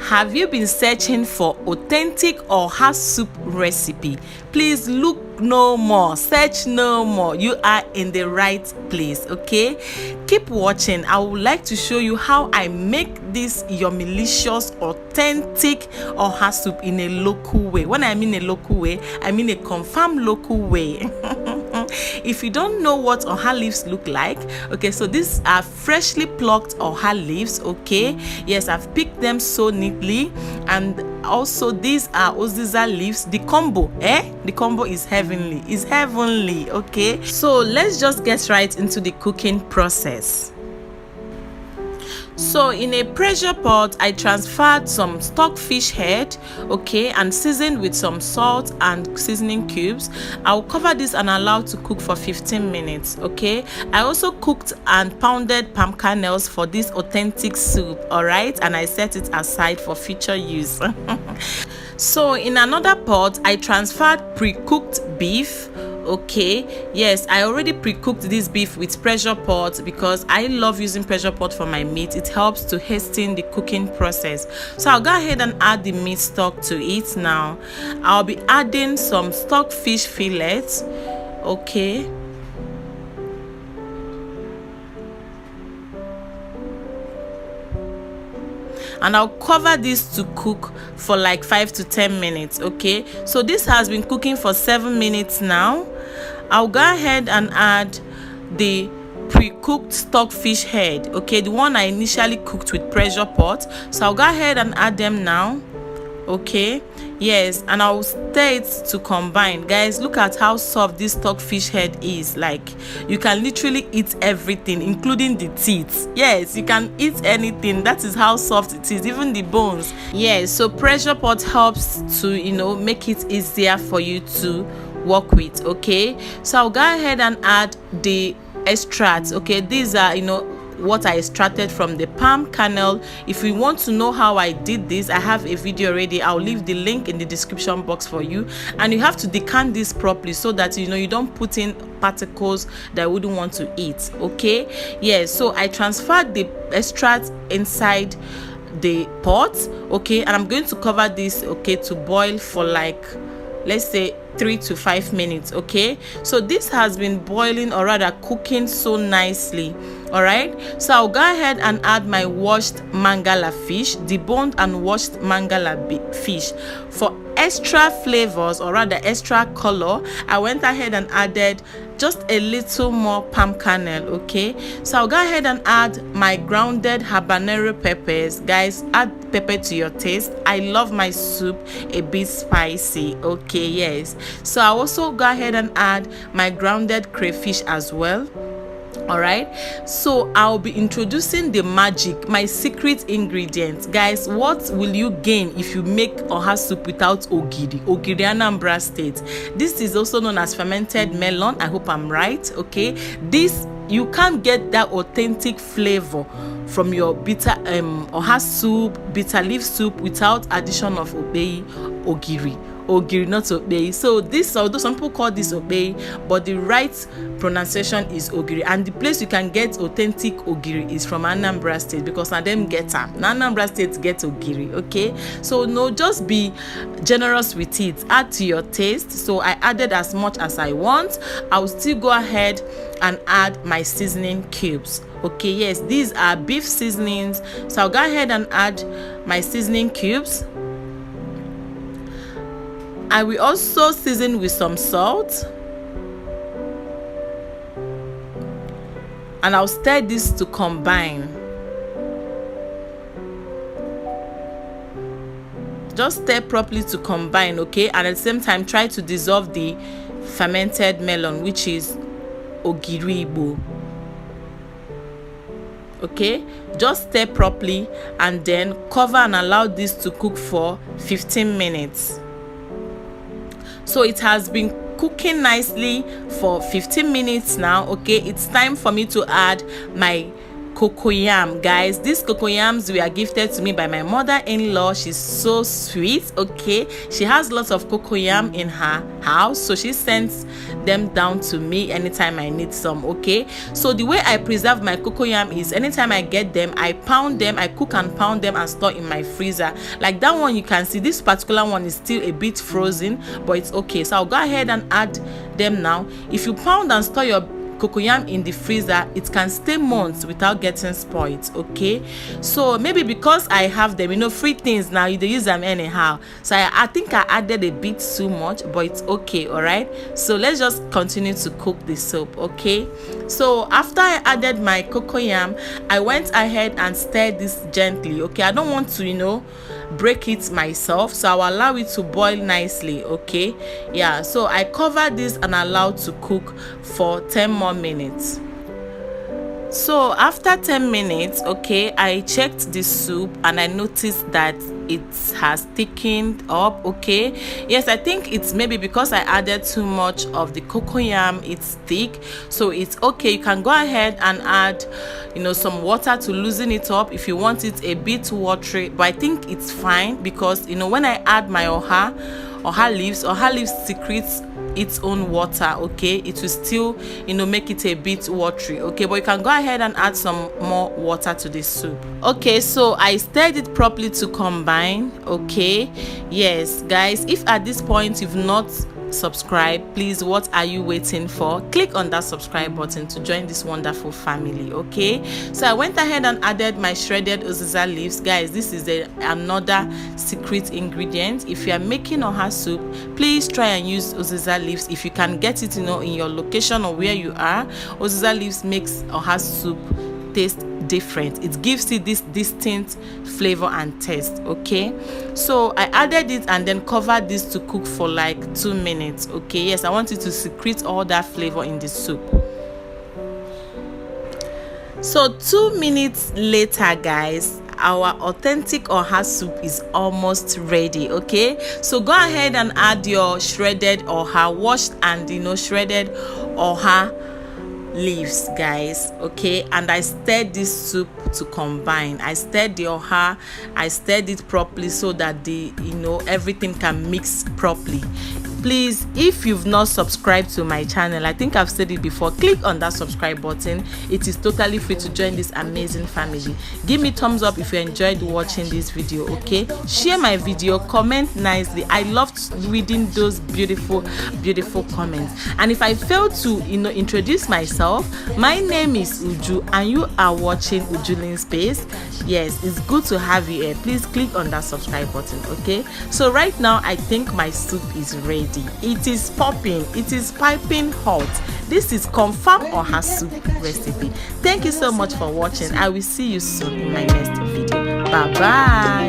Have you been searching for authentic Oha soup recipe? Please look no more, search no more. You are in the right place, okay? Keep watching. I would like to show you how I make this your delicious authentic Oha soup in a local way. When I mean a local way, I mean a confirmed local way. If you don't know what Oha leaves look like, okay, so these are freshly plucked Oha leaves, okay? Yes, I've picked them so neatly. And also these are Oziza leaves. The combo, the combo is heavenly, okay? So let's just get right into the cooking process. So in a pressure pot, I transferred some stockfish head, okay, and seasoned with some salt and seasoning cubes. I'll cover this and allow to cook for 15 minutes, okay? I also cooked and pounded palm kernels for this authentic soup, all right? And I set it aside for future use. So in another pot, I transferred pre-cooked beef. Okay, yes, I already pre-cooked this beef with pressure pot because I love using pressure pot for my meat. It helps to hasten the cooking process. So I'll go ahead and add the meat stock to it now. I'll be adding some stockfish fillets, okay. And I'll cover this to cook for like 5 to 10 minutes, okay? So this has been cooking for 7 minutes now. I'll go ahead and add the pre-cooked stockfish head, okay, the one I initially cooked with pressure pot. So I'll go ahead and add them now, okay. Yes, and I'll stir it to combine. Guys, look at how soft this stockfish head is. Like, you can literally eat everything, including the teeth. Yes, you can eat anything. That is how soft it is, even the bones. Yes, so pressure pot helps to, you know, make it easier for you to work with, okay. So I'll go ahead and add the extracts, okay. These are, you know, what I extracted from the palm kernel. If you want to know how I did this, I have a video already. I'll leave the link in the description box for you. And you have to decant this properly so that, you know, you don't put in particles that I wouldn't want to eat, okay. Yes, so I transferred the extract inside the pot, okay, and I'm going to cover this, okay, to boil for like, let's say 3 to 5 minutes, okay. So this has been boiling, or rather cooking so nicely, all right. So I'll go ahead and add my washed mangala fish, deboned and washed mangala fish. For extra flavors, or rather extra color, I went ahead and added just a little more palm kernel, okay. So I'll go ahead and add my grounded habanero peppers. Guys, add pepper to your taste. I love my soup a bit spicy, okay. Yes, so I'll also go ahead and add my grounded crayfish as well. All right, so I'll be introducing the magic, my secret ingredients. Guys, what will you gain if you make Oha soup without ogiri? Ogiri, Anambra State. This is also known as fermented melon. I hope I'm right, okay. This, you can't get that authentic flavor from your bitter Oha soup, bitter leaf soup, without addition of ogiri, not obey. So this, although some people call this obey, but the right pronunciation is ogiri. And the place you can get authentic ogiri is from Anambra State, because na them get am. Anambra State get ogiri, okay. So no, just be generous with it. Add to your taste. So I added as much as I want. I will still go ahead and add my seasoning cubes, okay. Yes, these are beef seasonings. So I'll go ahead and add my seasoning cubes. I will also season with some salt, and I'll stir this to combine. Just stir properly to combine, okay, and at the same time try to dissolve the fermented melon, which is ogiri Igbo, okay. Just stir properly and then cover and allow this to cook for 15 minutes. So it has been cooking nicely for 15 minutes now, okay. It's time for me to add my cocoyam, guys. These cocoyams were gifted to me by my mother-in-law. She's so sweet. Okay, she has lots of cocoyam in her house, so she sends them down to me anytime I need some. Okay, so the way I preserve my cocoyam is anytime I get them, I pound them, I cook and pound them and store in my freezer. Like that one, you can see this particular one is still a bit frozen, but it's okay. So I'll go ahead and add them now. If you pound and store your cocoyam in the freezer, it can stay months without getting spoiled. Okay, so maybe because I have them, you know, free things now, you use them anyhow, so I think I added a bit too much, but it's okay. All right, so let's just continue to cook the soup. Okay, so after I added my cocoyam, I went ahead and stirred this gently. Okay, I don't want to, you know, break it myself, so I'll allow it to boil nicely. Okay, yeah, so I covered this and allowed to cook for 10 more minutes. So after 10 minutes, okay, I checked the soup and I noticed that it has thickened up. Okay, yes, I think it's maybe because I added too much of the cocoyam, it's thick, so it's okay. You can go ahead and add, you know, some water to loosen it up if you want it a bit watery, but I think it's fine because, you know, when I add my oha leaves secretes its own water. Okay, it will still, you know, make it a bit watery. Okay, but you can go ahead and add some more water to the soup. Okay, so I stirred it properly to combine. Okay, yes guys, if at this point you've not subscribe, please, what are you waiting for? Click on that subscribe button to join this wonderful family. Okay, so I went ahead and added my shredded uziza leaves. Guys, this is another secret ingredient. If you are making oha soup, please try and use uziza leaves if you can get it, you know, in your location or where you are. Uziza leaves makes oha soup taste different. It gives it this distinct flavor and taste. Okay, so I added it and then covered this to cook for like 2 minutes. Okay, yes, I want it to secrete all that flavor in the soup. So 2 minutes later, guys, our authentic oha soup is almost ready. Okay, so go ahead and add your shredded oha, washed and, you know, shredded oha leaves, guys. Okay, and I stirred this soup to combine. I stirred the oha, I stirred it properly so that the, you know, everything can mix properly. Please, if you've not subscribed to my channel, I think I've said it before, click on that subscribe button. It is totally free to join this amazing family. Give me thumbs up if you enjoyed watching this video. Okay, share my video, comment nicely. I loved reading those beautiful comments. And if I failed to, you know, introduce myself, my name is Uju and you are watching Ujuling Space. Yes, it's good to have you here. Please click on that subscribe button. Okay, so right now I think my soup is ready. It is popping, it is piping hot. This is confirm oha soup recipe. Thank you so much for watching. I will see you soon in my next video. Bye bye.